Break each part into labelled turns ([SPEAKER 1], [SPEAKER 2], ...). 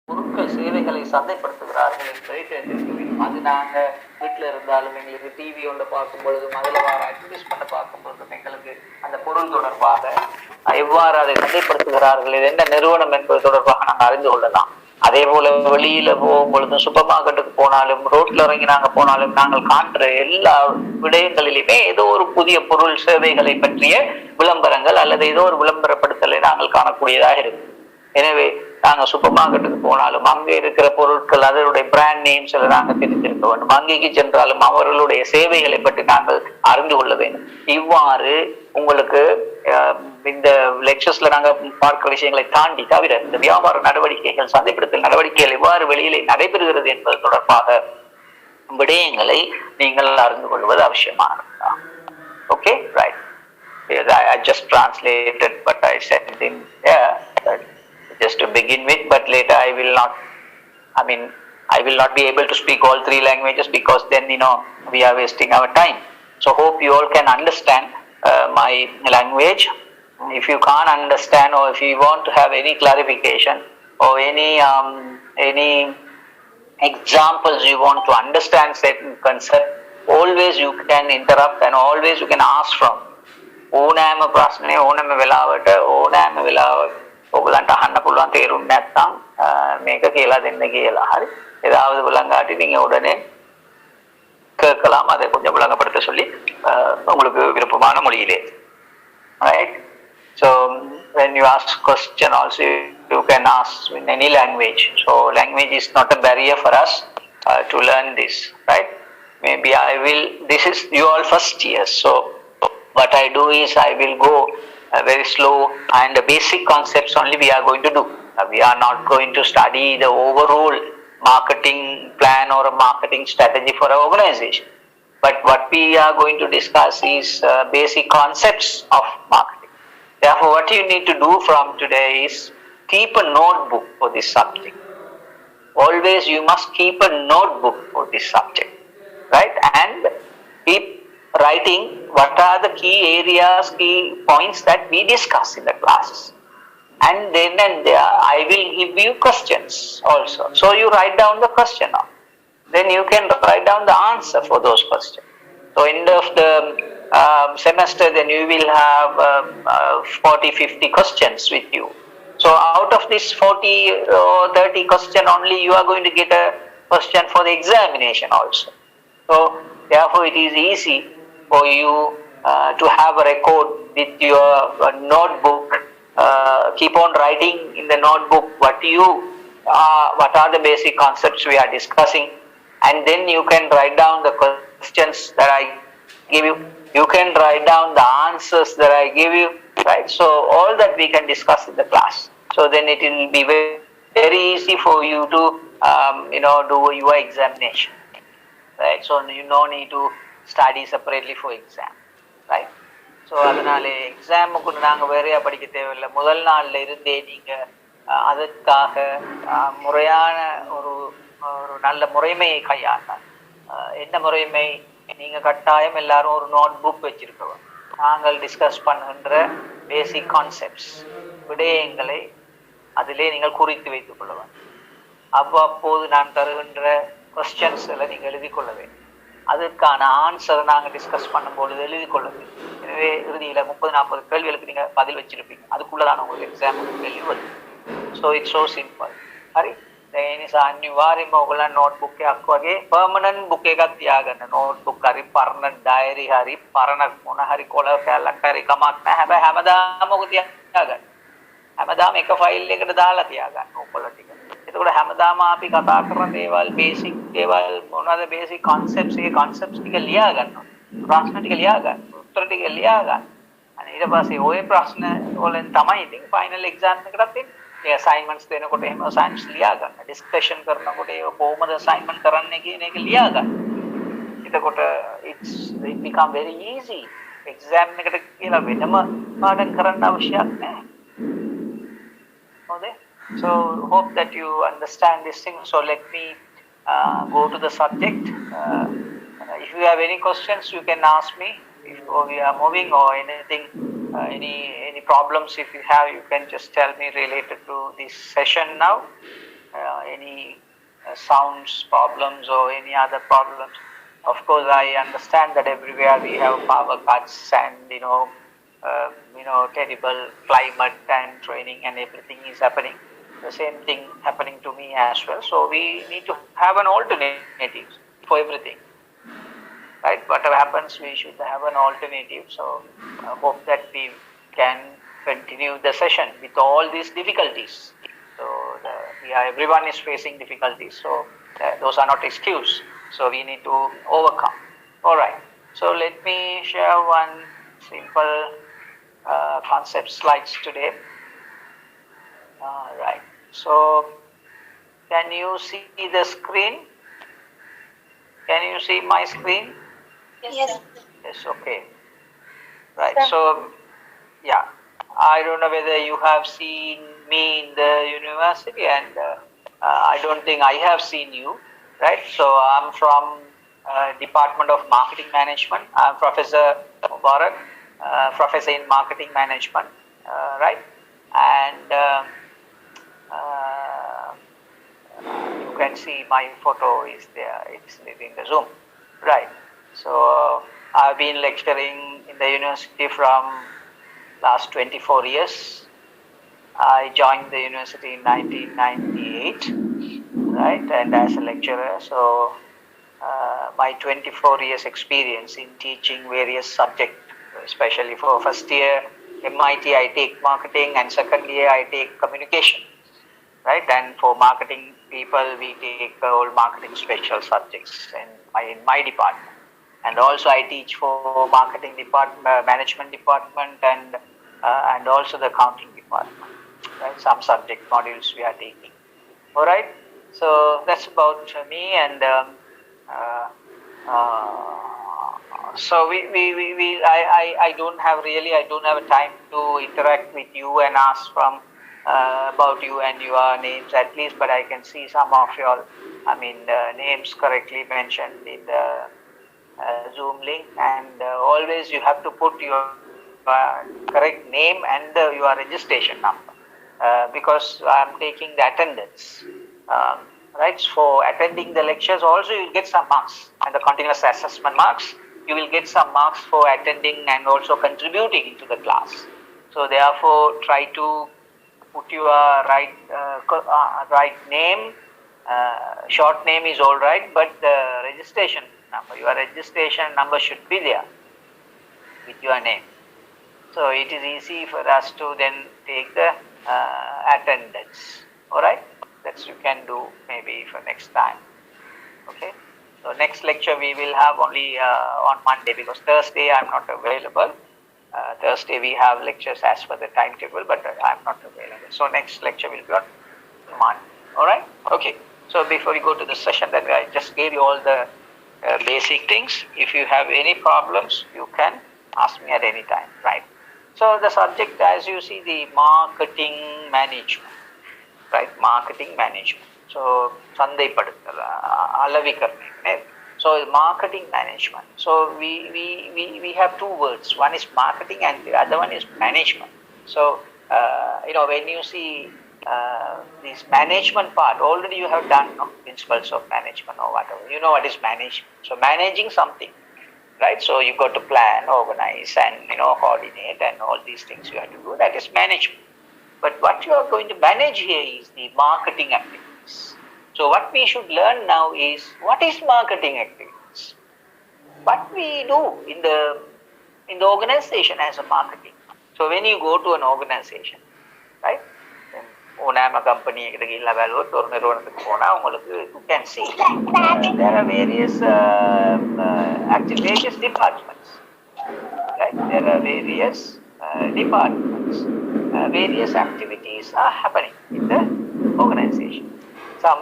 [SPEAKER 1] பொருட்கள் சேவைகளை சந்தைப்படுத்துகிறார்கள் என்பதை தெரிந்திருக்க வேண்டும். அது நாங்கள் வீட்டில் இருந்தாலும் எங்களுக்கு டிவி ஒன்று பார்க்கும் பொழுதும் அதில் வர அட்வர்டைஸ்மெண்ட் பார்க்கும் பொழுதும் எங்களுக்கு அந்த பொருள் தொடர்பாக எவ்வாறு அதை சந்தைப்படுத்துகிறார்கள், இது என்ன நிறுவனம் என்பது தொடர்பாக நாங்கள் அறிந்து கொள்ளலாம். அதே போல வெளியில போகும் பொழுதும் சூப்பர் மார்க்கெட்டுக்கு போனாலும் ரோட்ல இறங்கி நாங்கள் போனாலும் நாங்கள் காண்ற எல்லா விடயங்களிலுமே ஏதோ ஒரு புதிய பொருள் சேவைகளை பற்றிய விளம்பரங்கள் அல்லது ஏதோ ஒரு விளம்பரப்படுத்தலை நாங்கள் காணக்கூடியதாக இருக்கும். எனவே நாங்கள் சூப்பர் மார்க்கெட்டுக்கு போனாலும் அங்கே இருக்கிற பொருட்கள் அதனுடைய பிராண்ட் நேம்ஸ் எல்லாம் நாங்கள் தெரிந்திருக்க வேண்டும். அங்கேக்கு சென்றாலும் அவர்களுடைய சேவைகளை பற்றி நாங்கள் அறிந்து கொள்ள வேண்டும். இவ்வாறு உங்களுக்கு இந்த லெக்சர்ஸ்ல நாங்கள் பார்க்கிற விஷயங்களை தாண்டி தவிர இந்த வியாபார நடவடிக்கைகள், சந்தைப்படுத்தல் நடவடிக்கைகள் எவ்வாறு வெளியிலே நடைபெறுகிறது என்பது தொடர்பாக விடயங்களை நீங்கள் அறிந்து கொள்வது அவசியமானதுதான். Okay, right. I just translated what I said in just to begin with, but later I will not be able to speak all three languages because then we are wasting our time. So hope you all can understand my language. If you can't understand or if you want to have any clarification or any examples you want to understand certain concept, always you can interrupt and always you can ask from ඕනෑම ප්‍රශ්නේ ඕනෑම වෙලාවට ඕනෑම වෙලාවක ඔයගලන්ට අහන්න පුළුවන් තේරුම් නැත්නම් මේක කියලා දෙන්න කියලා. හරි, ஏதாவது விளங்காட்டி நீங்க உடனே கேட்கலாம். அதை கொஞ்சம் விளங்கப்படுத்த சொல்லி உங்களுக்கு விருப்பமான மொழியிலே. Right? So when you ask question also you can ask in any language. So language is not a barrier for us to learn this. Right? Maybe this is you all first year. So what I do is I will go very slow and the basic concepts only we are going to do. We are not going to study the overall marketing plan or a marketing strategy for an organization. But what we are going to discuss is basic concepts of marketing. Therefore, what you need to do from today is keep a notebook for this subject. Always you must keep a notebook for this subject. Right? And keep writing what are the key areas, key points that we discuss in the classes. And then and there I will give you questions also. So you write down the question now. Then you can write down the answer for those questions. So end of the semester then you will have 40-50 questions with you. So out of this 40 or 30 question only you are going to get a question for the examination also. So therefore it is easy for you to have a record with your notebook. Keep on writing in the notebook what are the basic concepts we are discussing, and then you can write down the questions that I give you. You can write down the answers that I give you. Right? So all that we can discuss in the class. So then it will be very, very easy for you to do your examination. Right? So you no need to study separately for exam. Right? So அதனால எக்ஸாமுக்கு நாங்கள் வேறையாக படிக்க தேவையில்லை. முதல் நாளில் இருந்தே நீங்கள் அதற்காக முறையான ஒரு நல்ல முறைமையை கையாண்டால். என்ன முறைமை? நீங்கள் கட்டாயம் எல்லாரும் ஒரு நோட் புக் வச்சிருக்கோம். நாங்கள் டிஸ்கஸ் பண்ணுகின்ற பேசிக் கான்செப்ட்ஸ் விடயங்களை அதிலே நீங்கள் குறித்து வைத்துக் கொள்ள வேண்டும். அவ்வப்போது நான் தருகின்ற கொஸ்டின்ஸ் எல்லாம் நீங்கள் எழுதி கொள்ள வேண்டும். அதுக்கான ஆன்சரை நாங்கள் டிஸ்கஸ் பண்ணும்பொழுது எழுதி கொள்ள வேண்டும். எனவே இறுதியில் 30-40 கேள்விகளுக்கு நீங்கள் பதில் வச்சிருப்பீங்க. அதுக்குள்ளதான் உங்களுக்கு எக்ஸாமுக்கு கேள்வி வருது. So it's so simple. හරි? ඒ නිසා අනිවාර්යයෙන්ම ඔයගොල්ලන් නෝට් බුක් එකක් වගේ පර්මනන්ට් බුක් එකක් තියාගන්න. නෝට් බුක් හරි පරණ ඩයරි හරි පරණ මොන හරි කොළ කැලක් හරි කමක් නැහැ. හැබැයි හැමදාම ඔක තියාගන්න. හැමදාම එක ෆයිල් එකකට දාලා තියාගන්න ඔයගොල්ලෝ ටික. එතකොට හැමදාම අපි කතා කරන දේවල් බේසික් දේවල් මොනවාද බේසික් කන්සෙප්ට්ස්, ඒ කන්සෙප්ට්ස් ටික ලියා ගන්නවා. ප්‍රශ්න ටික ලියා ගන්න. උත්තර ටික ලියා ගන්න. අනේ ඊට පස්සේ ওই ප්‍රශ්න වලින් තමයි ඉතින් ෆයිනල් එක්සෑම් එකටත් එන්නේ. ඒ අසයින්මන්ට්ස් දෙනකොට එහෙම අසයින්මන්ට්ස් ලියා ගන්න. ඩිස්කෂන් කරනකොට ඒක කොහොමද අසයින්මන්ට් කරන්නේ කියන එක ලියා ගන්න. එතකොට it become very easy. Exam එකට කියලා වෙනම පාඩම් කරන්න අවශ්‍යයක් නැහැ. හොඳයි? So hope that you understand this thing. So let me go to the subject. If you have any questions you can ask me. If we are moving or anything, any problems if you have, you can just tell me related to this session now. any sounds problems or any other problems. Of course, I understand that everywhere we have power cuts and terrible climate and training and everything is happening. The same thing happening to me as well. So we need to have an alternative for everything. Right? Whatever happens, we should have an alternative. So I hope that we can continue the session with all these difficulties. So everyone is facing difficulties. So those are not excuse. So we need to overcome. All right. So let me share one simple concept slides today. All right. So can you see the screen? Can you see my screen?
[SPEAKER 2] Yes.
[SPEAKER 1] Yes. Okay. Right. So yeah, I don't know whether you have seen me in the university, and I don't think I have seen you. Right. So I'm from Department of Marketing Management. I'm Professor Mubarak, Professor in Marketing Management. Right. And you can see my photo is there. It's in the Zoom. Right. So I've been lecturing in the university from last 24 years. I joined the university in 1998, right, and as a lecturer. So my 24 years experience in teaching various subjects, especially for first year MIT I take marketing, and second year I take communication, right, and for marketing people we take all marketing special subjects in my department. And also I teach for marketing department, management department, and also the accounting department. Right, some subject modules we are taking. All right. So that's about me, and so I don't have a time to interact with you and ask from about you and your names at least, but I can see some of your names correctly mentioned in the Zoom link, and always you have to put your correct name and your registration number, because I am taking the attendance. Right, for attending the lectures also you will get some marks, and the continuous assessment marks, you will get some marks for attending and also contributing to the class. So therefore try to put your right name. Short name is all right, but the registration number, your registration number should be there with your name. So it is easy for us to then take the attendance. All right, that you can do maybe for next time. Okay. So next lecture we will have only on Monday, because Thursday I am not available. Thursday we have lectures as per the timetable, but I am not available. So next lecture will be on Monday. All right. Okay. So before we go to the session, then I just gave you all the basic things. If you have any problems, you can ask me at any time. Right. So the subject, as you see, the marketing management, right? Marketing management. So சந்தைப்படுத்தல், அளவிக்கரணை. So marketing management. So we have two words. One is marketing and the other one is management. So when you see this management part, already you have done principles of management or whatever. You know what is management. So managing something. Right, so you got to plan, organize, and coordinate, and all these things you have to do. That is management. But what you are going to manage here is the marketing activities. So what we should learn now is what is marketing activities. What we do in the organization as a marketing. So when you go to an organization, right? ஓனாம company இல்லை வேலை ஒரு நிறுவனத்துக்கு போனால் உங்களுக்கு you can see there are various departments, right? There are various departments, various activities are happening in the organization. Some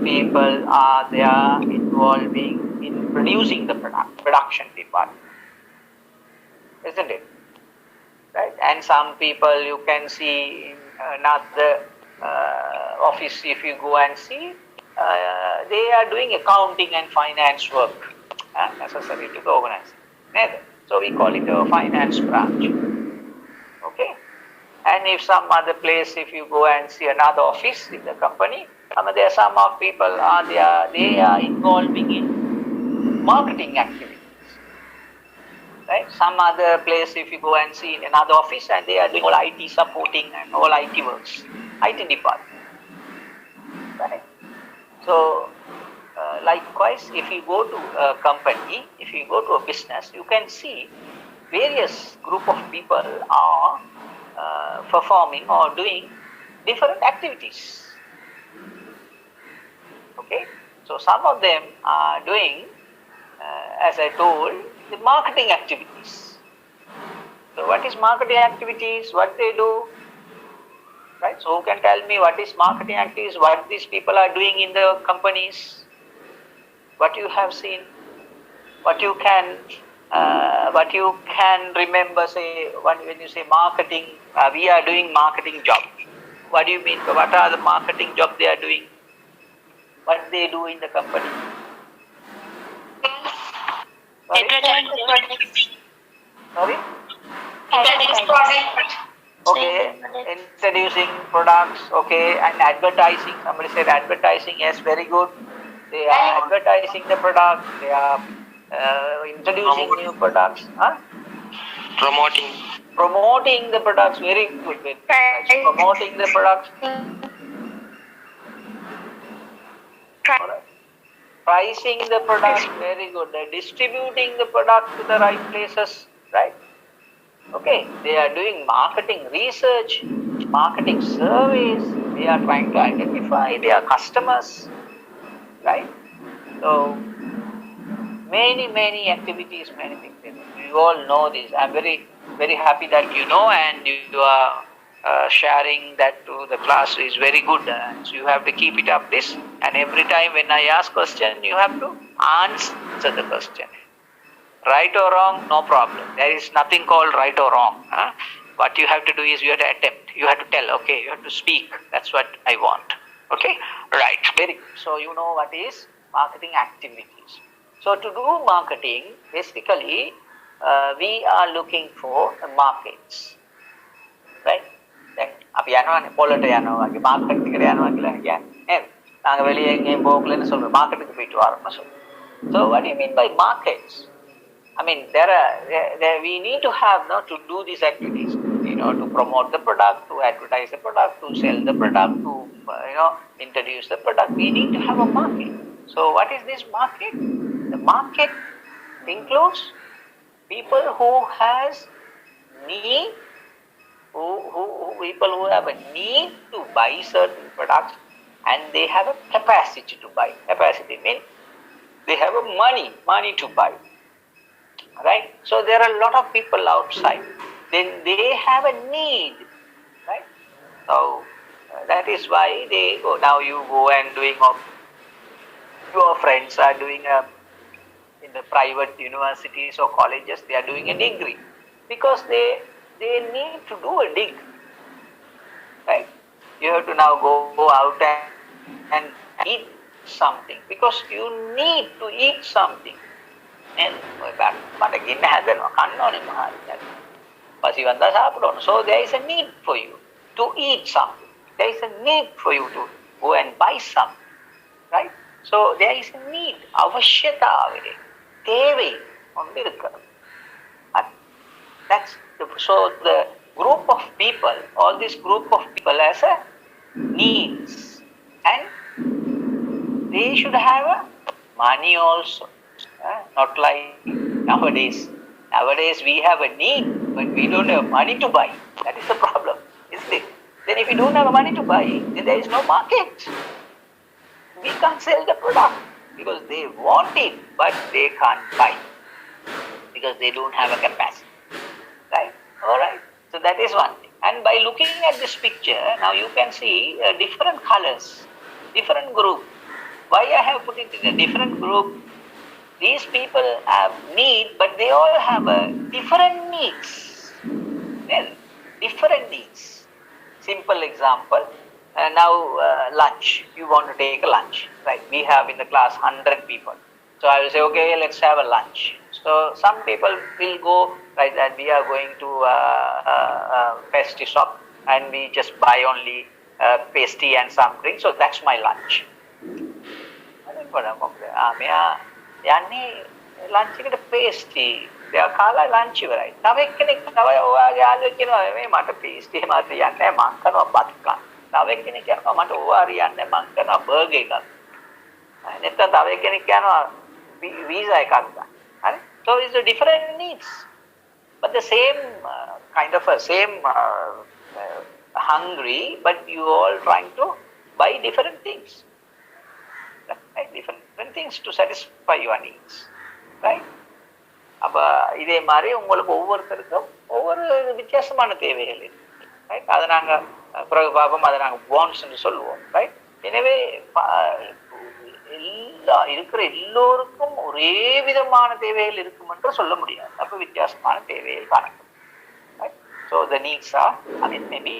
[SPEAKER 1] people are there involving in producing the production department, isn't it? Right? And some people you can see in another office, if you go and see, they are doing accounting and finance work necessary to the organization. So we call it a finance branch. Okay. And if some other place, if you go and see another office in the company, There are some of people they are involving in marketing activities. Right? Some other place, if you go and see in another office, and they are doing all IT supporting and all IT works, IT department. Right? So, likewise, if you go to a company, if you go to a business, you can see various group of people are performing or doing different activities. Okay, so some of them are doing, as I told, the marketing activities. So what is marketing activities? What they do? Right? So who can tell me what is marketing activities? What these people are doing in the companies? What you have seen? What you can remember? Say when you say marketing, we are doing marketing job. What do you mean? What are the marketing job they are doing? What they do in the company? Sorry? Okay, introducing products, okay, and advertising. Somebody said advertising, yes, very good. They are advertising the product, they are introducing new products. Huh? Promoting the products, very good. Promoting the products. Pricing the product, very good. They're distributing the product to the right places, right? Okay, they are doing marketing research, marketing surveys, they are trying to identify their customers, right? So, many activities, many things. You all know this. I'm very, very happy that you know and you are sharing that to the class is very good. So you have to keep it up this, and every time when I ask question, you have to answer the question. Right or wrong, no problem. There is nothing called right or wrong. Huh? What you have to do is you have to attempt. You have to tell, okay, you have to speak. That's what I want. Okay? Right. Very good. So you know what is marketing activities. So to do marketing, basically, we are looking for markets. Right? අපි යනවානේ පොළට යනවා වගේ market එකට යනවා කියලා කියන්නේ නේද? නාග වෙලියෙන් මේ බෝක්ලෙන් සොල්ව මාකට් එක පිටුවාරම සොල්ව. So what do you mean by markets? I mean, we need to have to do these activities, to promote the product, to advertise the product, to sell the product, to introduce the product. We need to have a market. So, what is this market? The market includes people who has need, people who have a need to buy certain products, and they have a capacity to buy. Capacity means they have a money to buy. Right? So there are a lot of people outside. Then they have a need. Right? So that is why they go. Now you go and doing your friends are doing in the private universities or colleges, they are doing a degree. Because they need to do a degree. Right? You have to now go out and eat something. Because you need to eat something. And මට ගින්න හැදෙනවා කන්න ඕනේ මහත්තයා. පසිවන්දා සාපඩවන්න. So there is a need for you to eat something. There is a need for you to go and buy something. Right? So there is a need. අවශ්‍යතාවය. தேவை ஒன்று இருக்கிறது. So the group of people, all this group of people has a needs. And they should have a money also. Not like nowadays. Nowadays we have a need, but we don't have money to buy. That is the problem, isn't it? Then if we don't have money to buy, then there is no market. We can't sell the product because they want it, but they can't buy because they don't have a capacity. Right? All right. So that is one thing. And by looking at this picture, now you can see different colors, different group. Why I have put it in a different group? These people have need, but they all have different needs. Well, different needs. Simple example. Now lunch. You want to take a lunch, right? We have in the class 100 people. So I will say, okay, let's have a lunch. So some people will go, right, that we are going to a pastry shop and we just buy only pastry and some drink. So that's my lunch. මෙයා යන්නේ lunch එකට pastry දෙයක් කාලා lunch ඉවරයි. තව එක්කෙනෙක් තව ඔයාගේ යාළුවෙක් කියනවා මේ මට පේස්ටි එහෙම හරියන්නේ නැහැ මං කරනවා බත් කන්න. තව එක්කෙනෙක් කියනවා මට ඕවා හරියන්නේ නැහැ මං කරනවා බර්ගර් එකක්. නැත්නම් තව එක්කෙනෙක් කියනවා වීසා එකක් ගන්න. හරි? So it's a different needs. But the same kind of a same hungry, but you all trying to buy different things. Right? Different things to satisfy your needs. Right? அப்ப இதே மாதிரி உங்களுக்கு ஒவ்வொருத்தருக்கும் ஒவ்வொரு வித்தியாசமான தேவைகள் இருக்கு. ரைட்? அதை நாங்கள் பிறகு பார்ப்போம், அதை நாங்கள் வாண்ட்ஸ்ன்னு சொல்லுவோம். ரைட்? எனவே இருக்கிற எல்லோருக்கும் ஒரே விதமான தேவைகள் இருக்கும் என்று சொல்ல முடியாது. அப்போ வித்தியாசமான தேவைகள் காணப்படும். Right? So the needs are, maybe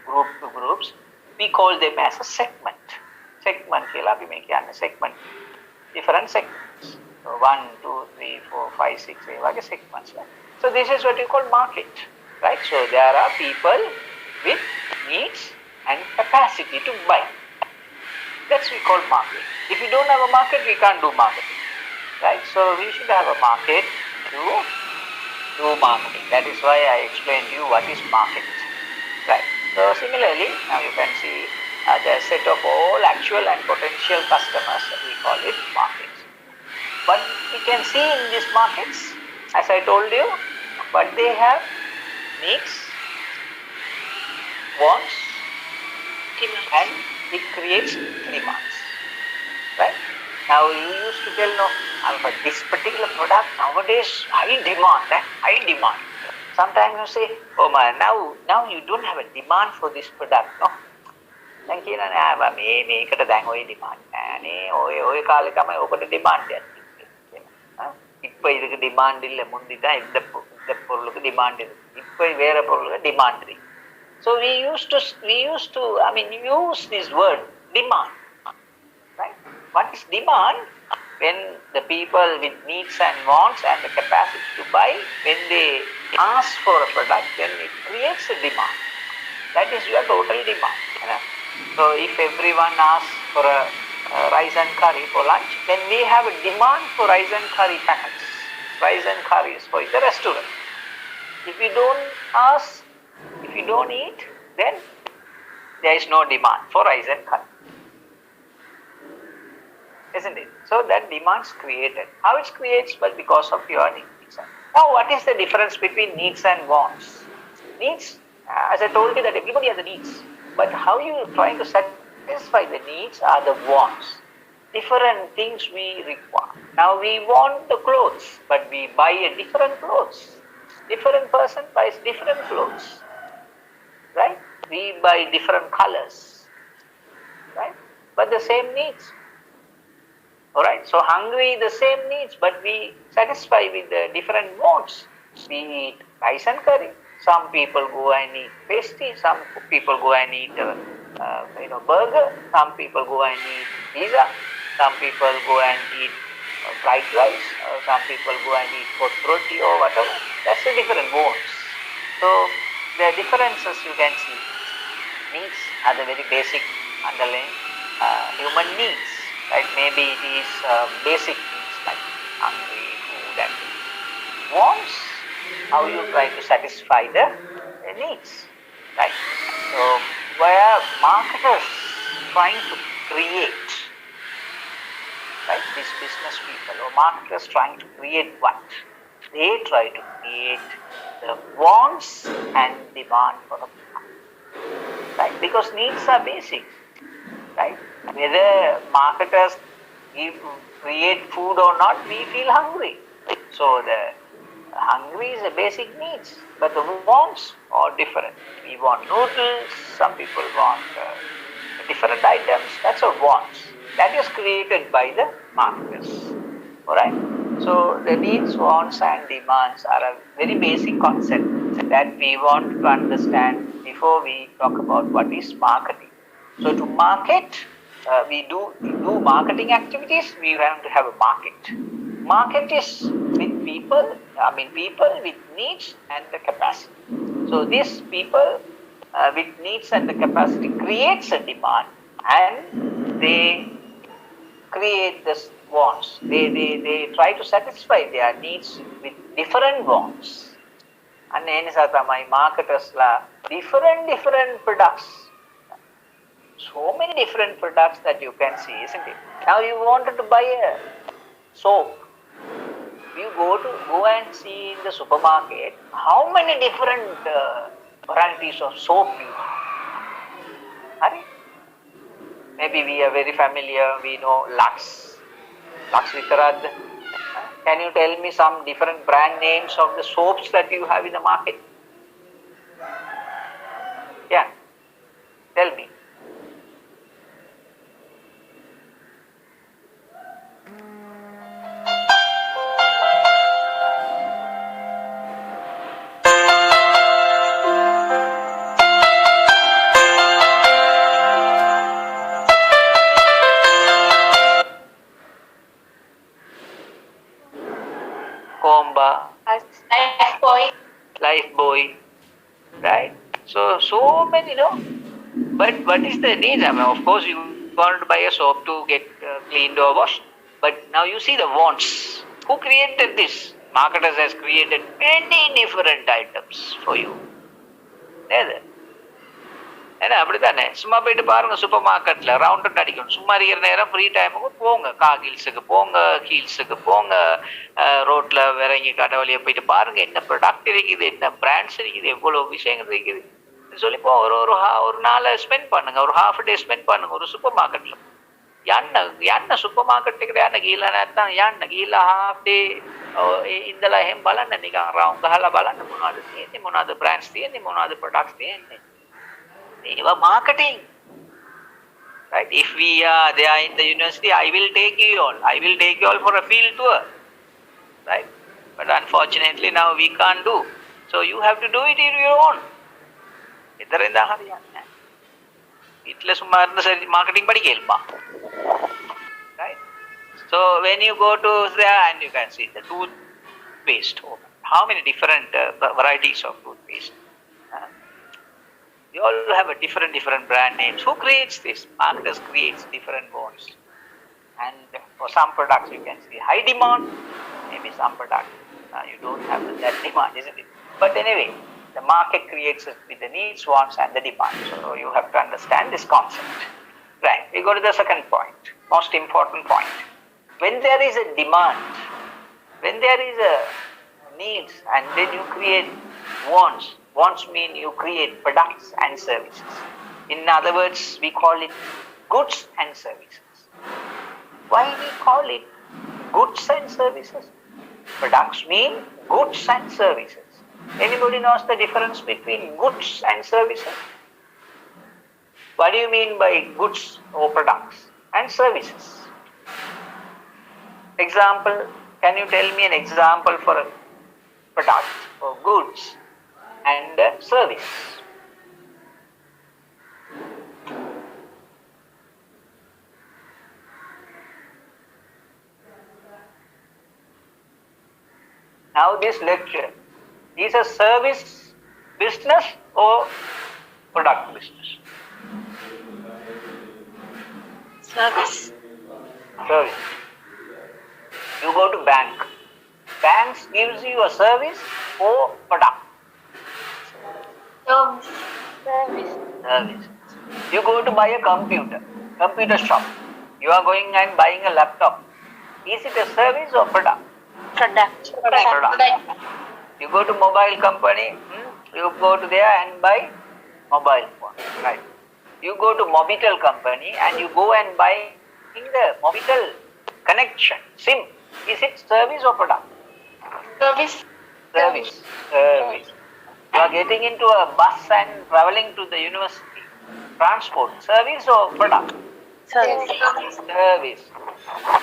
[SPEAKER 1] group to groups, we call them as a segment. Segment කියලා අපි මේ කියන්නේ segment. Different segments. So 1, 2, 3, 4, 5, 6 ඒ වගේ segments. So this is what you call market. Right? So there are people with needs and capacity to buy. That's we call market. If you don't have a market, we can't do marketing. Right? So we should have a market to do marketing. That is why I explained to you what is market. Right? So similarly, now you can see the set of all actual and potential customers, we call it markets. But we can see in these markets, as I told you, but they have needs, wants, and it creates demands. Right? Now you used to tell, no, for this particular product nowadays high demand, high demand. Sometimes you say, oh man, now you don't have a demand for this product, no? දැන් කියනවා නෑ මේකට දැන් ඔය demand නෑනේ ඔය කාලේ තමයි ඔකට ඩිමාන්ඩ් එකක් තියෙන්නේ. இப்போ இதுக்கு டிமாண்ட் இல்லை, முந்தி தான் இந்த பொருளுக்கு டிமாண்ட் இருக்கு, இப்போ வேற பொருளுக்கு டிமாண்ட் இருக்கு. So we used to use this word demand. Right? What is demand? When the people with needs and wants and the capacity to buy, when they ask for a product, then it creates a demand. That is your total demand. So if everyone asks for a rice and curry for lunch, then we have a demand for rice and curry packets. Rice and curries for the restaurant. If you don't ask, if you don't eat, then there is no demand for rice and curry. Isn't it? So that demand is created. How it's created? Well, because of your needs. Now, what is the difference between needs and wants? Needs, as I told you, that everybody has a needs. But how you are trying to satisfy the needs are the wants. Different things we require. Now we want the clothes, but we buy a different clothes. Different person buys different clothes. Right? We buy different colors. Right? But the same needs. Alright? So hungry, the same needs, but we satisfy with the different wants. We eat rice and curry. Some people go and eat pastry, some people go and eat burger, some people go and eat pizza, some people go and eat fried rice, some people go and eat hot roti or whatever. That's the different wants. So the differences you can see. Needs are the very basic underlying human needs. Right? Maybe it is basic needs like hungry, food and wants. How you try to satisfy the needs, right? So where marketers trying to create, right? These business people or marketers trying to create what? They try to create the wants and demand for the people, right? Because needs are basic, right? Whether marketers create food or not, we feel hungry. So the hungry is a basic needs, but the wants are different. We want noodles, some people want different items. That's a wants. That is created by the marketers. Alright? So the needs, wants and demands are a very basic concept that we want to understand before we talk about what is marketing. So to market, we do marketing activities, we have to have a market. Market is with people with needs and the capacity. So these people with needs and the capacity creates a demand, and they create this wants. They try to satisfy their needs with different wants. And ඒ නිසා තමයි marketers different products. So many different products that you can see, isn't it? Now you wanted to buy a soap. You go and see in the supermarket how many different varieties of soap you have. Maybe we are very familiar, we know Lux Vitarad. Can you tell me some different brand names of the soaps that you have in the market? Yeah, tell me. Comba, Lifebuoy, right? So many, But what is the need? I mean, of course, you want to buy a soap to get cleaned or washed. But now you see the wants. Who created this? Marketers has created many different items for you. ஏன்னா அப்படித்தானே சும்மா போயிட்டு பாருங்க super மார்க்கெட்ல round அடிக்கணும் சும்மா இருக்கிற நேரம் ஃப்ரீ டைமுக்கு போங்க காகில்ஸுக்கு போங்க ஹீல்ஸுக்கு போங்க ரோட்ல இறங்கி கடை வழியை போயிட்டு பாருங்க என்ன ப்ராடக்ட் இருக்குது என்ன பிராண்ட்ஸ் இருக்குது எவ்வளவு விஷயங்கள் இருக்குது சொல்லிப்போ ஒரு நாளை ஸ்பெண்ட் பண்ணுங்க ஒரு ஹாஃப் டே ஸ்பெண்ட் பண்ணுங்க ஒரு சூப்பர் மார்க்கெட்ல යන්න සුපර් මාකට් එකට යන්න ගිහිල්ලා නැත්නම් යන්න ගිහිල්ලා half day ඉඳලා එහෙම බලන්න නිකන් රවුන්ඩ් ගහලා බලන්න මොනවද තියෙන්නේ මොනවද බ්‍රෑන්ඩ්ස් තියෙන්නේ මොනවද ප්‍රොඩක්ට්ස් තියෙන්නේ ඒවා marketing, right? If we are there in the university, I will take you all for a field tour, right? But unfortunately now we can't do, so you have to do it in your own. ಇದರಿಂದ ಹರಿಯಲ್ಲ ಇಟ್ಲೆ ಸುಮಾರು ಸರಿ marketing படிக்கல்ಪா, right? So when you go to there and you can see the toothpaste, how many different varieties of toothpaste. You all have a different brand names. Who creates this? Marketers creates different wants. And for some products you can see high demand, maybe some products you don't have that demand, isn't it? But anyway, the market creates it with the needs, wants and the demand. So you have to understand this concept. Right, we go to the second point, most important point. When there is a demand, when there is a needs and then you create wants, wants mean you create products and services. In other words, we call it goods and services. Why we call it goods and services? Products mean goods and services. Anybody knows the difference between goods and services? What do you mean by goods or products and services? Example, can you tell me an example for a product or goods and service? Now this lecture is a service business or product business?
[SPEAKER 2] Service.
[SPEAKER 1] Service. You go to bank. Banks gives you a service or product?
[SPEAKER 2] Service.
[SPEAKER 1] Service. You go to buy a computer shop. You are going and buying a laptop. Is it a service or product?
[SPEAKER 2] Product.
[SPEAKER 1] You go to mobile company, you go to there and buy mobile phone, right? You go to Mobitel company and you go and buy in the Mobitel connection, SIM. Is it service or product?
[SPEAKER 2] Service.
[SPEAKER 1] Service. You are getting into a bus and traveling to the university. Transport, service or product?
[SPEAKER 2] Service.
[SPEAKER 1] Service.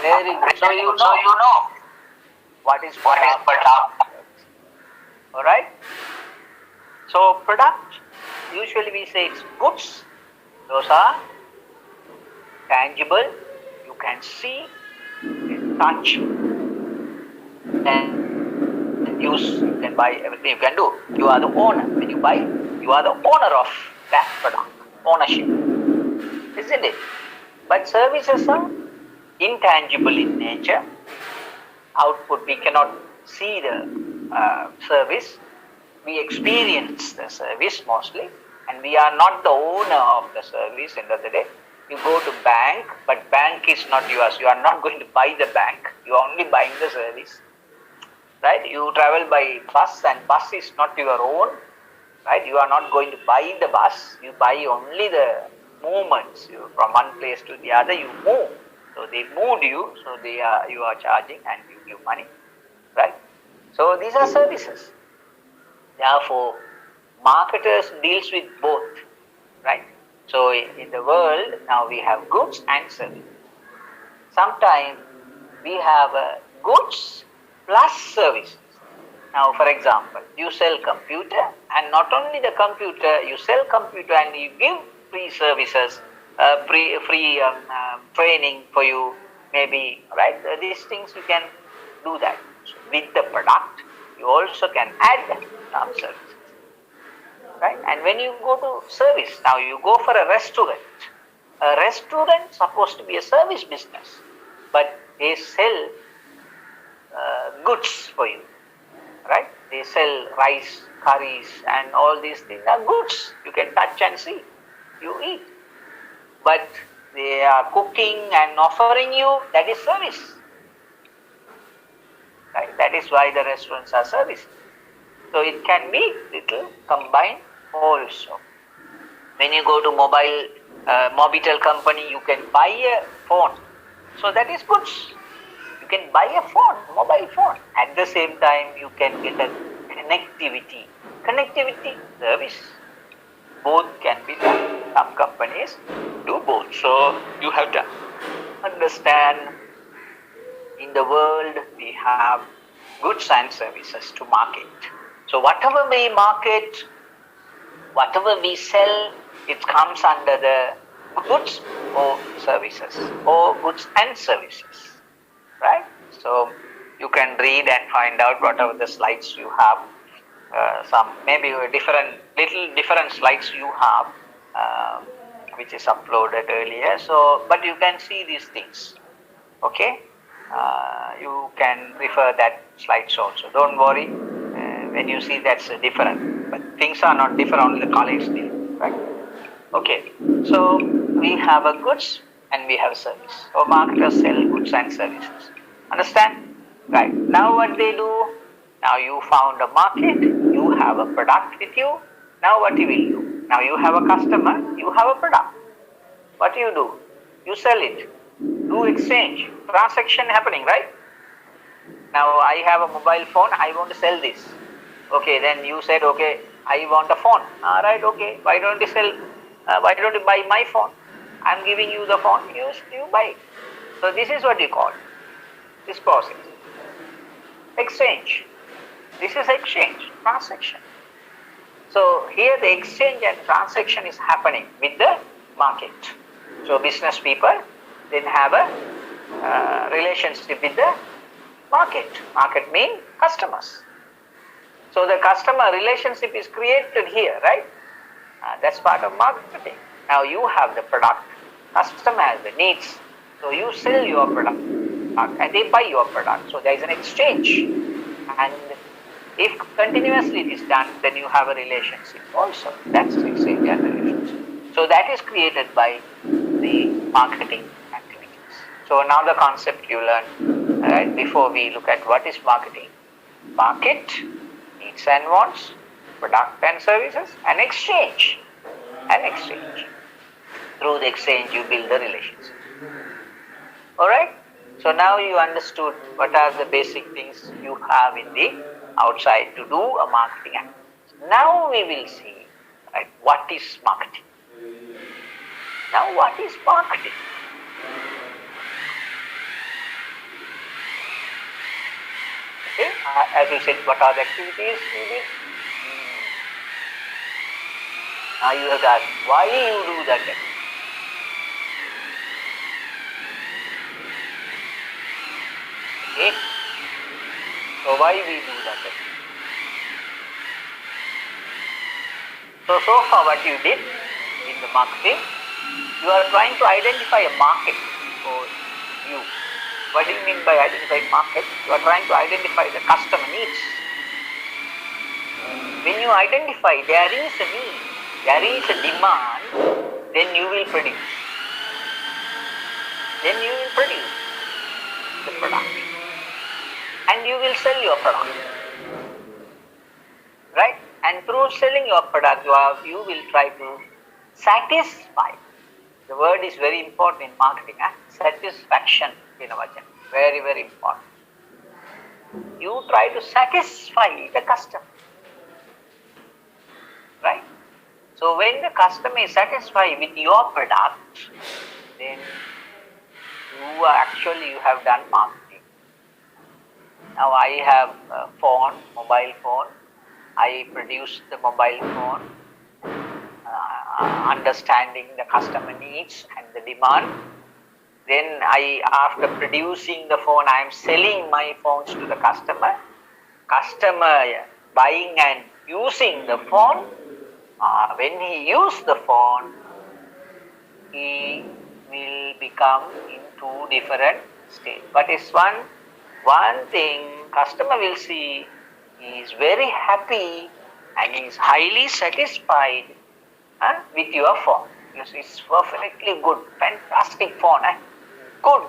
[SPEAKER 1] Very good. So you know what is product. Alright? So product, usually we say it's goods. Those are tangible, you can see, you can touch, and use, you can buy everything you can do. You are the owner. When you buy, you are the owner of that product, ownership, isn't it? But services are intangible in nature. Output, we cannot see the service, we experience the service mostly, and we are not the owner of the service. End of the day, you go to bank, but bank is not yours. You are not going to buy the bank, you are only buying the service, right? You travel by bus, and bus is not your own, right? You are not going to buy the bus, you buy only the movements. You, from one place to the other, you move. So they moved you, so you are charging and you give money, right? So these are services. Therefore, marketers deals with both, right? So in the world now we have goods and services. Sometimes we have goods plus services. Now, for example, you sell computer, and not only the computer, you sell computer and you give free services, free training for you, maybe, right? These things you can do that. So with the product, you also can add some services, right? And when you go to service, now you go for a restaurant. A restaurant supposed to be a service business, but they sell goods for you, right? They sell rice, curries, and all these things are goods. You can touch and see, you eat. But they are cooking and offering you, that is service. Right? That is why the restaurants are service. So it can be little combined also. When you go to Mobitel company, you can buy a phone. So that is goods. You can buy a phone, mobile phone. At the same time, you can get a connectivity. Connectivity service. Both can be done. Some companies do both. So you have to understand, in the world we have goods and services to market. So whatever we market, whatever we sell, it comes under the goods or services, or goods and services, right? So you can read and find out whatever the slides you have. Some maybe different slides you have, which is uploaded earlier. So, but you can see these things. Okay, you can refer that slides also. Don't worry. When you see that's different, but things are not different. Only the college still, right? Okay. So we have a goods and we have service. So marketers sell goods and services. Understand? Right. Now what they do? Now you found a market, you have a product with you. Now what you will do? Now you have a customer, you have a product. What do? You sell it. Do exchange, transaction happening, right? Now I have a mobile phone, I want to sell this. Okay, then you said, okay, I want a phone. Alright, okay, why don't you buy my phone? I'm giving you the phone, you buy it. So this is what you call this process. Exchange. This is exchange, transaction. So here the exchange and transaction is happening with the market. So business people then have a relationship with the market. Market means customers. So the customer relationship is created here, right? That's part of marketing. Now you have the product, customer has the needs. So you sell your product and they buy your product. So there is an exchange. And if continuously it is done, then you have a relationship also. That's exchange and relationship. So that is created by the marketing activities. So now the concept you learn, right, before we look at what is marketing. Market, needs and wants, product and services, and exchange. And exchange. Through the exchange you build the relationship. Alright? So now you understood what are the basic things you have in the outside to do a marketing activity. Now we will see, right, what is marketing. Now what is marketing? Okay, as you said, what are the activities you did? Now you have to ask, why you do that activity? Okay, so why we do that activity? So far what you did, the marketing, you are trying to identify a market for you. What do you mean by identifying market? You are trying to identify the customer needs. When you identify there is a need, there is a demand, then you will produce. Then you will produce the product. And you will sell your product. Right? And through selling your product, you will try to satisfy. The word is very important in marketing. Satisfaction, very, very important. You try to satisfy the customer. Right? So when the customer is satisfied with your product, then you have done marketing. Now I have a phone, mobile phone. I produce the mobile phone, understanding the customer needs and the demand. Then after producing the phone, I am selling my phones to the customer. Customer buying and using the phone. When he uses the phone, he will become in two different states. But it's one thing customer will see, he is very happy and he is highly satisfied with your phone. It's perfectly good, fantastic phone. Good.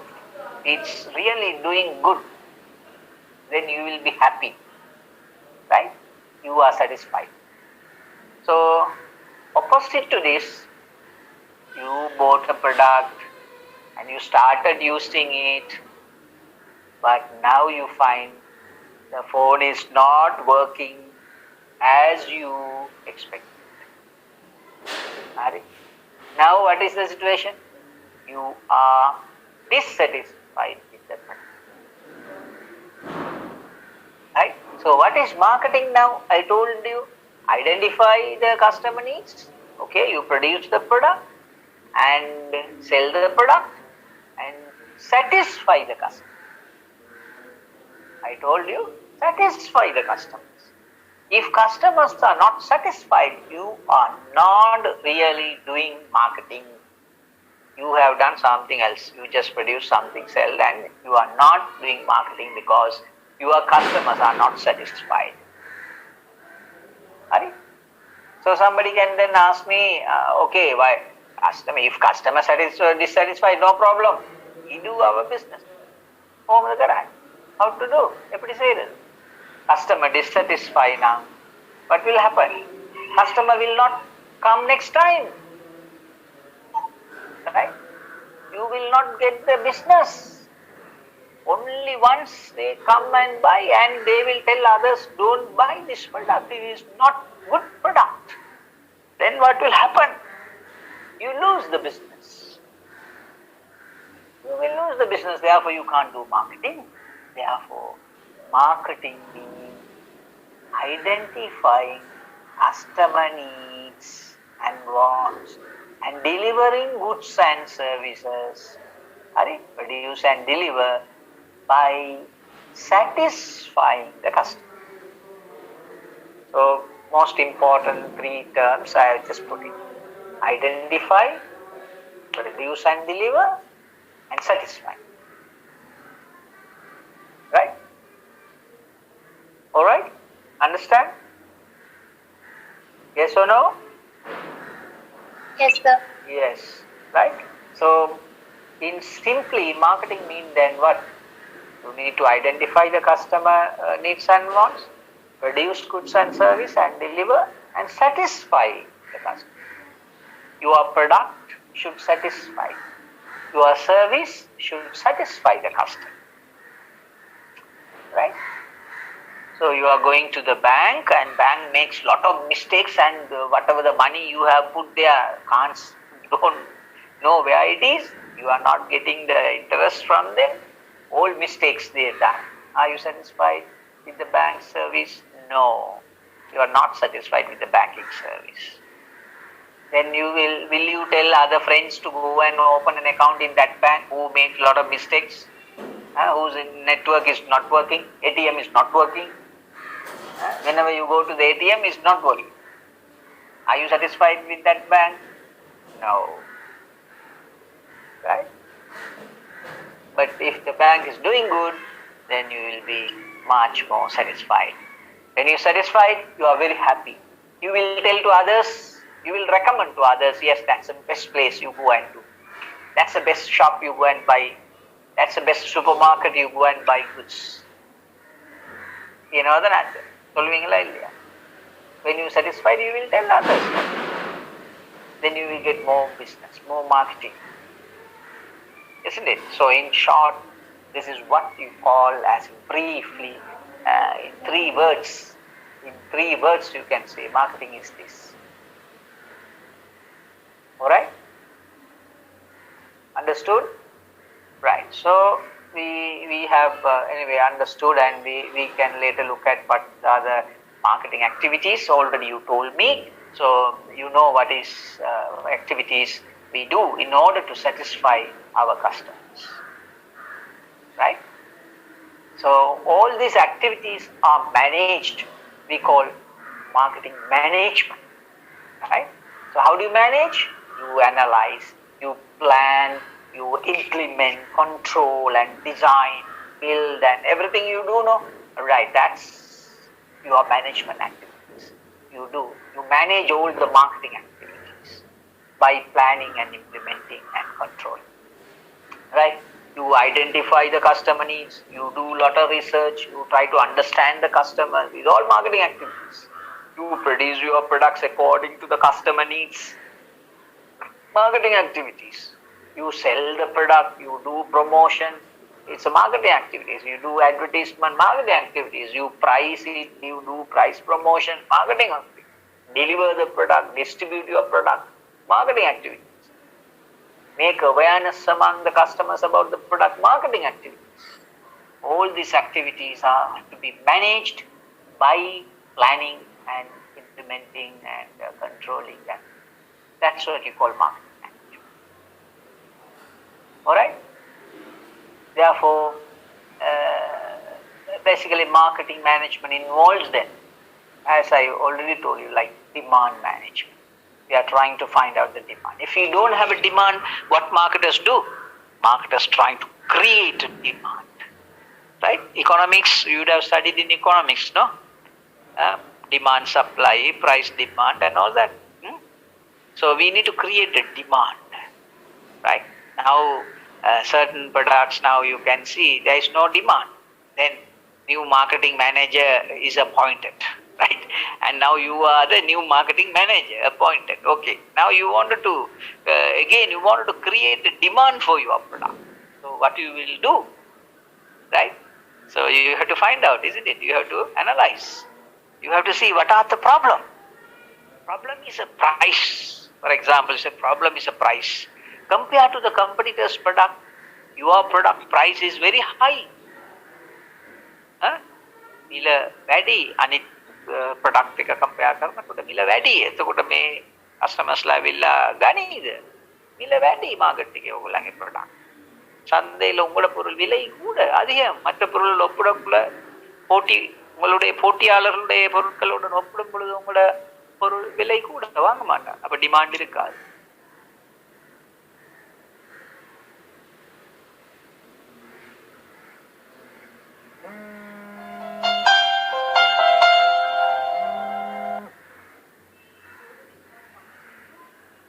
[SPEAKER 1] It's really doing good. Then you will be happy. Right? You are satisfied. So, opposite to this, you bought a product and you started using it, but now you find the phone is not working as you expected. Now what is the situation? You are dissatisfied with the product. Right? So what is marketing now? I told you, identify the customer needs. Okay, you produce the product and sell the product and satisfy the customer. I told you, satisfy the customers. If customers are not satisfied, you are not really doing marketing. You have done something else. You just produce something, sell, and you are not doing marketing because your customers are not satisfied. Right? So somebody can then ask me, okay, why customer? If customer dissatisfied, no problem. We do our business. Home the garage. How to do? Eppadi seyradhu? Customer dissatisfied now. What will happen? Customer will not come next time. Right? You will not get the business. Only once they come and buy, and they will tell others, don't buy this product, it is not good product. Then what will happen? You lose the business. You will lose the business, therefore you can't do marketing. Therefore, marketing means identifying customer needs and wants and delivering goods and services. Produce and deliver by satisfying the customer. So, most important three terms I have just put in. Identify, produce and deliver, and satisfy. Right? Alright? Understand? Yes or no?
[SPEAKER 2] Yes, sir.
[SPEAKER 1] Yes. Right? So, in marketing means then what? You need to identify the customer needs and wants, produce goods and service and deliver and satisfy the customer. Your product should satisfy. Your service should satisfy the customer. Right? So you are going to the bank and bank makes lot of mistakes and whatever the money you have put there don't know where it is. You are not getting the interest from them. All mistakes they have done. Are you satisfied with the bank service? No. You are not satisfied with the banking service. Then will you tell other friends to go and open an account in that bank who made a lot of mistakes? Whose network is not working, ATM is not working. Whenever you go to the ATM, it's not working. Are you satisfied with that bank? No. Right? But if the bank is doing good, then you will be much more satisfied. When you're satisfied, you are very happy. You will tell to others, you will recommend to others, yes, that's the best place you go and do. That's the best shop you go and buy. That's the best supermarket you go and buy goods. You know the answer. When you're satisfied, you will tell others. Then you will get more business, more marketing. Isn't it? So in short, this is what you call as briefly, in 3 words. In 3 words you can say marketing is this. Alright? Understood? Right. So we have anyway understood, and we can later look at what are the marketing activities. Already you told me. So you know what is activities we do in order to satisfy our customers. Right? So all these activities are managed. We call marketing management. Right? So how do you manage? You analyze, you plan, you implement, control and design, build, and everything you do, no? Right, that's your management activities. You manage all the marketing activities by planning and implementing and controlling. Right? You identify the customer needs, you do a lot of research, you try to understand the customer. These are all marketing activities. You produce your products according to the customer needs. Marketing activities. You sell the product, you do promotion, it's a marketing activities. You do advertisement, marketing activities. You price it, you do price promotion, marketing activities. Deliver the product, distribute your product, marketing activities. Make awareness among the customers about the product, marketing activities. All these activities are to be managed by planning and implementing and controlling them. That's what you call marketing management. Alright? Therefore, basically marketing management involves then, as I already told you, like demand management. We are trying to find out the demand. If you don't have a demand, what marketers do? Marketers trying to create a demand. Right? Economics, you would have studied in economics, no? Demand, supply, price, demand and all that. So we need to create a demand. Right? Now, certain products now you can see there is no demand. Then new marketing manager is appointed. Right? And now you are the new marketing manager appointed. Okay. Now you wanted to, again you wanted to create a demand for your product. So what you will do? Right? So you have to find out, isn't it? You have to analyze. You have to see what are the problem. Problem is a price. For example, say problem is a price. Compared to the competitor's product, your product price is very high. මිල වැඩි අනිත් product එක compare කරනකොට මිල වැඩි. එතකොට මේ කස්ටමර්ස්ලා ඇවිල්ලා ගනීද? මිල වැඩි මාකට් එකේ ඔයගොල්ලන්ගේ ප්‍රොඩක්ට්. சந்தையில் உங்களோட பொருள் விலை கூட அதிகம். மற்ற பொருள் ஒப்பிடக்குள்ள உங்களுடைய போட்டியாளர்களுடைய பொருட்களுடன் ஒப்பிடும் பொழுது உங்களோட பொருள் விலை கூட வாங்க மாட்டாங்க. அப்ப டிமாண்ட் இருக்காது.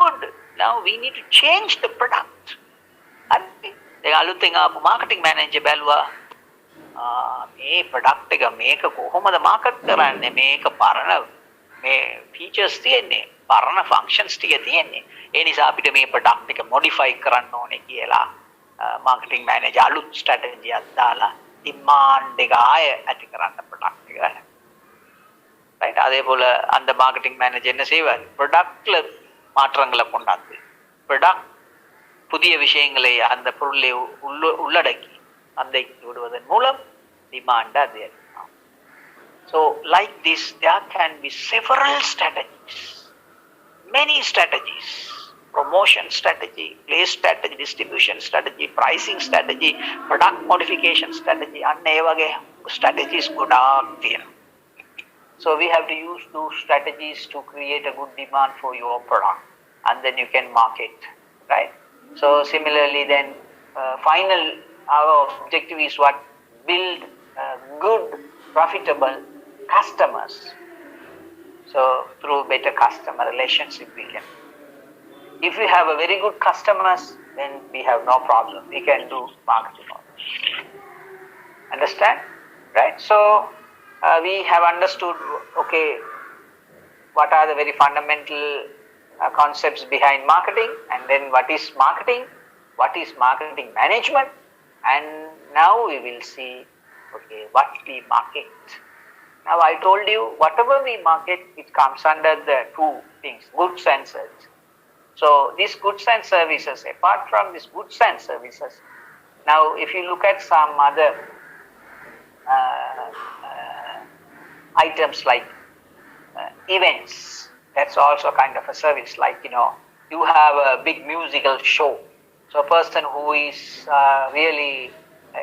[SPEAKER 1] Good. Now we need to change the product. දැන් අලුතෙන් ආපු මාකටිං මැනේජර් බැලුවා මේ ප්‍රොඩක්ට් එක මේක කොහොමද මාකට් කරන්නේ මේක පරණ මේ ෆීචර්ස් තියෙන්නේ පරණ ෆන්ක්ෂන්ස් ටික තියෙන්නේ ඒ නිසා අපිට මේ ප්‍රොඩක්ට් එක මොඩිෆයි කරන්න ඕනේ කියලා මාකටිං මැනේජර් අලුත් ස්ට්‍රැටජියක් දාලා ඩිමාන්ඩ් එක ආය ඇති කරන්න ප්‍රොඩක්ට් එක ரைட் அதே போல அந்த மார்க்கெட்டிங் மேனேஜர் என்ன செய்வார் ப்ராடக்ட்ல மாற்றங்களை கொண்டாந்து ப்ராடக்ட் புதிய விஷயங்களை அந்த பொருளை உள்ளடக்கி சந்தைக்கு விடுவதன் மூலம் டிமாண்ட் அதிகரிக்கும். So like this there can be several strategies, many strategies, promotion strategy, place strategy, distribution strategy, pricing strategy, product modification strategy අන්න ඒ වගේ strategies ගොඩාක් තියෙනවා. So we have to use those strategies to create a good demand for your product. and then you can market, right? So similarly then, our objective is what? Build good, profitable customers. So through better customer relationship we can. If we have a very good customers, then we have no problem. We can do marketing. Understand? Right? So we have understood, okay, what are the very fundamental concepts behind marketing, and then what is marketing, what is marketing management, and now we will see, okay, what we market. Now I told you, whatever we market, it comes under the two things, goods and services. So these goods and services, apart from these goods and services, now if you look at some other items like events, that's also kind of a service. Like, you have a big musical show. So a person who is really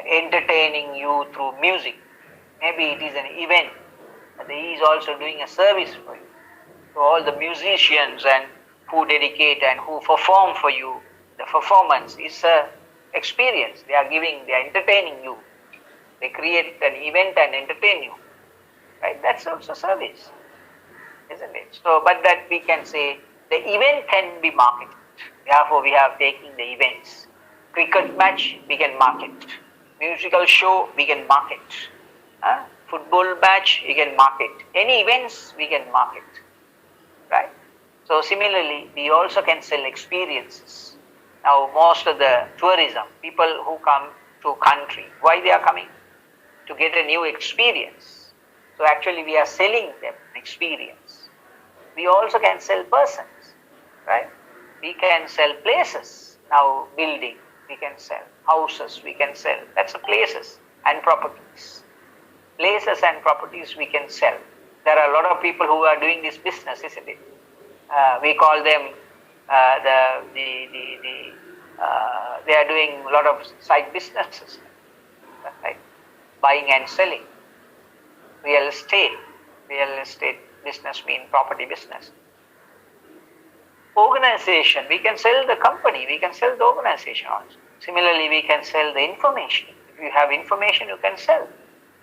[SPEAKER 1] entertaining you through music, maybe it is an event, but he is also doing a service for you. So all the musicians and who dedicate and who perform for you, the performance is a experience. They are entertaining you. They create an event and entertain you. Right? That's also service, isn't it? So, but that we can say the event can be marketed. Therefore, we have taken the events. Cricket match, we can market. Musical show, we can market. Football match, we can market. Any events, we can market. Right? So, similarly, we also can sell experiences. Now, most of the tourism, people who come to country, why they are coming? To get a new experience. So, actually, we are selling them an experience. We also can sell persons, right? We can sell places. Now, building, we can sell. Houses, we can sell. That's the places and properties. Places and properties we can sell. There are a lot of people who are doing this business, isn't it? We call them they are doing a lot of side businesses, right? Buying and selling. Real estate business means property business. Organization, we can sell the company, we can sell the organization also. Similarly, we can sell the information. If you have information, you can sell.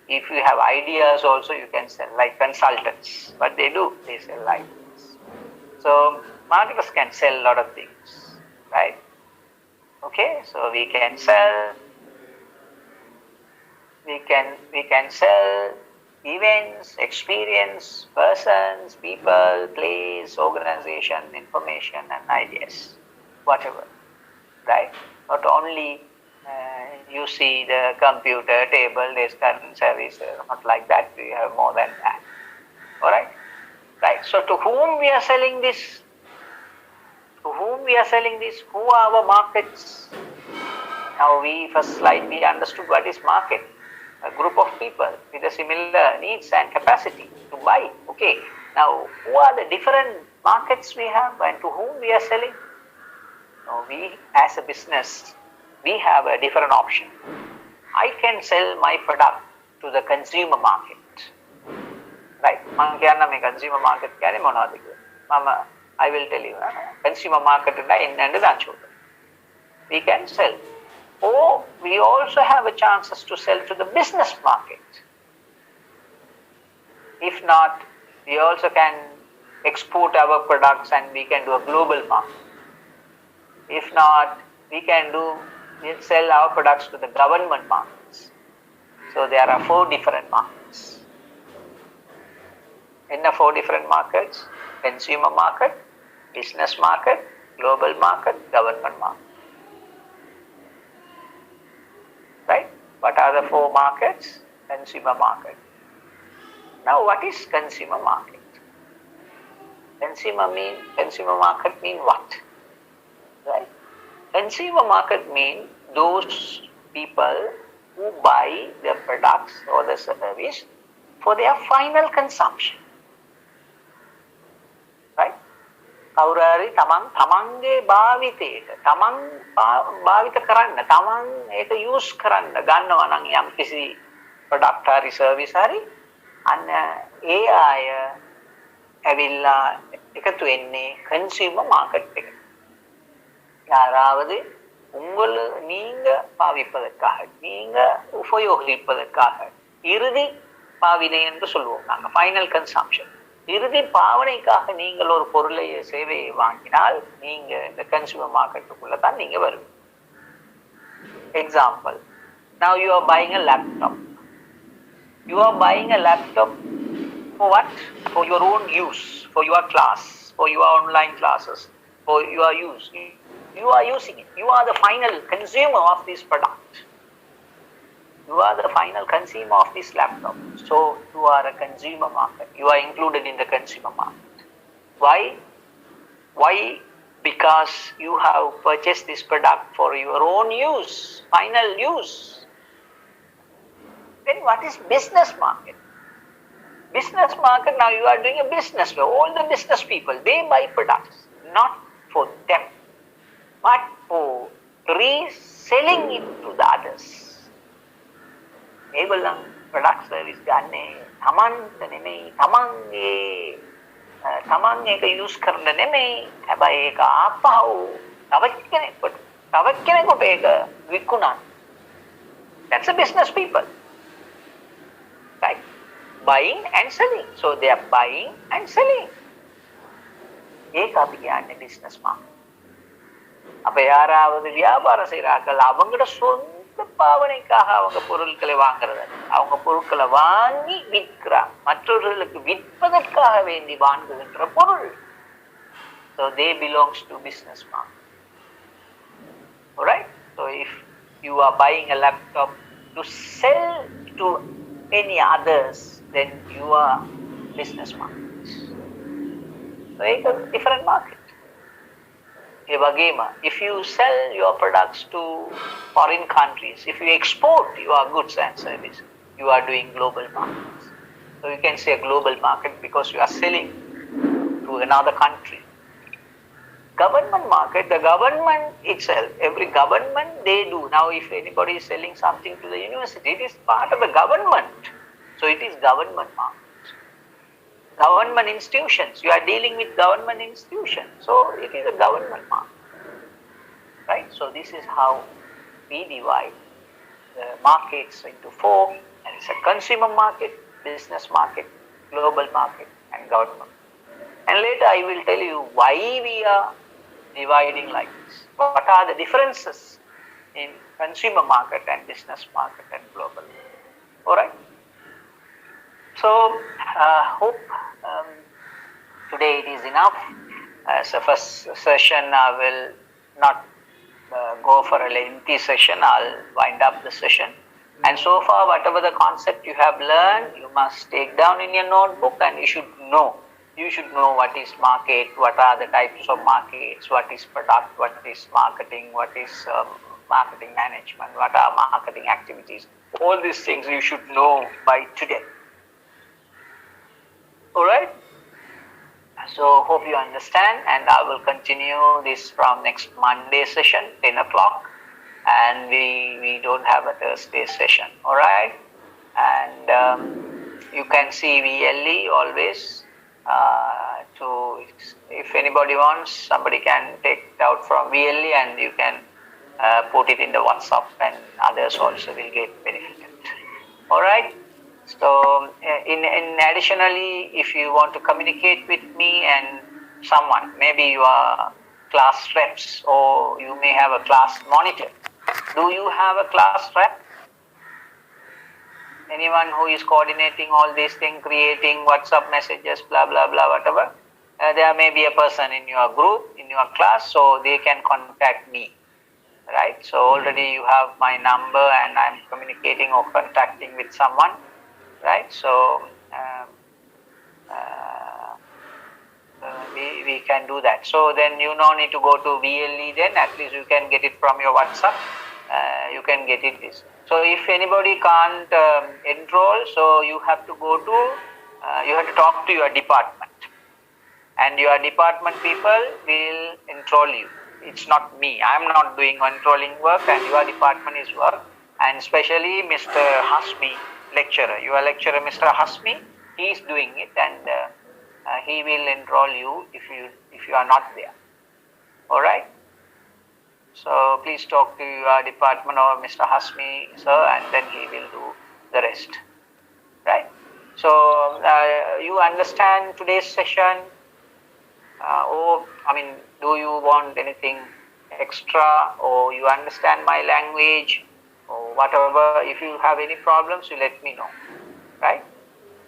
[SPEAKER 1] If you have ideas also, you can sell, like consultants. What they do, they sell ideas. So, marketers can sell a lot of things, right? Okay, so we can sell, we can sell events, experience, persons, people, place, organization, information and ideas, whatever, right? Not only you see the computer, table, desk and service, not like that, we have more than that, alright? Right, so to whom we are selling this? To whom we are selling this? Who are our markets? Now first slide we understood what is market. A group of people with a similar needs and capacity to buy. Okay, now who are the different markets we have and to whom we are selling? Now we as a business, we have a different option. I can sell my product to the consumer market. Right, consumer market I will tell you, consumer market we can sell. Or we also have a chances to sell to the business market. If not, we also can export our products and we can do a global market. If not, we'll sell our products to the government markets. So there are 4 different markets. In the 4 different markets: consumer market, business market, global market, government market. Right? What are the 4 markets? Consumer market. Now what is consumer market? Consumer market mean what? Right? Consumer market mean those people who buy the products or the service for their final consumption. Right? කවුරුහරි තමන්ගේ භාවිතයට තමන් භාවිත කරන්න තමන් ඒක use කරන්න ගන්නවා නම් යම් කිසි ප්‍රොඩක්ට් හරි සර්විස් හරි අන්න ඒ අය ඇවිල්ලා එකතු වෙන්නේ consumer market එක. யாராவது நீங்க பாவிப்பதற்காக, நீங்க உபயோகிப்பதற்காக, இறுதி பாவினை என்று சொல்லுவோம் நாங்க, ஃபைனல் கன்சம்ஷன். இறுதி பாவனைக்காக நீங்கள் ஒரு பொருளை சேவையை வாங்கினால் நீங்க இந்த கன்சூமர் மார்க்கெட்டுக்குள்ள தான் நீங்க வருவீங்க. Example, now you are buying a laptop. You are buying a laptop for what? For your own use, for your class, for your online classes, for your use. You are using it. You are the final consumer of this product. You are the final consumer of this laptop. So you are a consumer market. You are included in the consumer market. Why? Why? Because you have purchased this product for your own use, final use. Then what is business market? Business market, now you are doing a business. All the business people, they buy products, not for them, but for reselling it to the others. ඒගොල්ලන් product service ගන්නේ තමන්ට නෙමෙයි, තමන් ඒක use කරන්න නෙමෙයි. හැබැයි ඒක ආපහු තව කෙනෙකුට ඒක විකුණන්න. That's a business people. Right? Buying and selling. So they are buying and selling. ඒක අපි කියන්නේ business market. அப்ப யாராவது வியாபாரம் செய்யறாங்க, அவங்களோட சொந்த பாவனைக்காக அவங்க பொருட்களை வாங்குறது, அவங்க பொருட்களை வாங்கி விற்கிறாங்க, மற்றவர்களுக்கு விற்பதற்காக வேண்டி வாங்குகின்ற பொருள். So they belongs to business market. Alright? So if you are buying a laptop to sell to any others, then you are business market. So it's a different market. If you sell your products to foreign countries, if you export your goods and services, you are doing global markets. So you can say a global market because you are selling to another country. Government market, the government itself, every government they do. Now if anybody is selling something to the university, it is part of the government. So it is government market. Government institutions, you are dealing with government institutions, so it is a government market, right? So this is how we divide the markets into four, and it's a consumer market, business market, global market, and government. And later I will tell you why we are dividing like this. What are the differences in consumer market and business market and global? All right. So, hope today it is enough. As a first session, I will not go for a lengthy session. I'll wind up the session. And so far, whatever the concept you have learned, you must take down in your notebook, and you should know. You should know what is market, what are the types of markets, what is product, what is marketing, what is marketing management, what are marketing activities. All these things you should know by today. Alright, so hope you understand, and I will continue this from next Monday session, 10 o'clock, and we don't have a Thursday session, alright, and you can see VLE always, if anybody wants, somebody can take it out from VLE and you can put it in the WhatsApp, and others also will get benefited, alright. So, in additionally, if you want to communicate with me and someone, maybe you are class reps or you may have a class monitor. Do you have a class rep? Anyone who is coordinating all these things, creating WhatsApp messages, blah, blah, blah, whatever. There may be a person in your group, in your class, so they can contact me. Right? So, already you have my number and I'm communicating or contacting with someone. Right, so we can do that. So then you no need to go to VLE. Then at least you can get it from your WhatsApp. You can get it this. So if anybody can't enroll, so you have to go to you have to talk to your department, and your department people will enroll you. It's not me. I am not doing enrolling work, and your department is work, and especially Mr. Hasmi. Lecturer, your lecturer Mr. Hasmi, he is doing it, and he will enroll you if you are not there. All right. So please talk to your department or Mr. Hasmi, sir, and then he will do the rest. Right. So you understand today's session? Do you want anything extra, or you understand my language, or whatever? If you have any problems, you let me know. Right.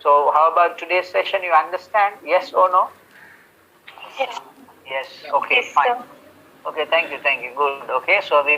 [SPEAKER 1] So how about today's session? You understand? Yes or no?
[SPEAKER 2] Yes.
[SPEAKER 1] Yes. Okay.
[SPEAKER 2] Yes,
[SPEAKER 1] Fine.
[SPEAKER 2] sir.
[SPEAKER 1] Okay. Thank you. Good. Okay. So we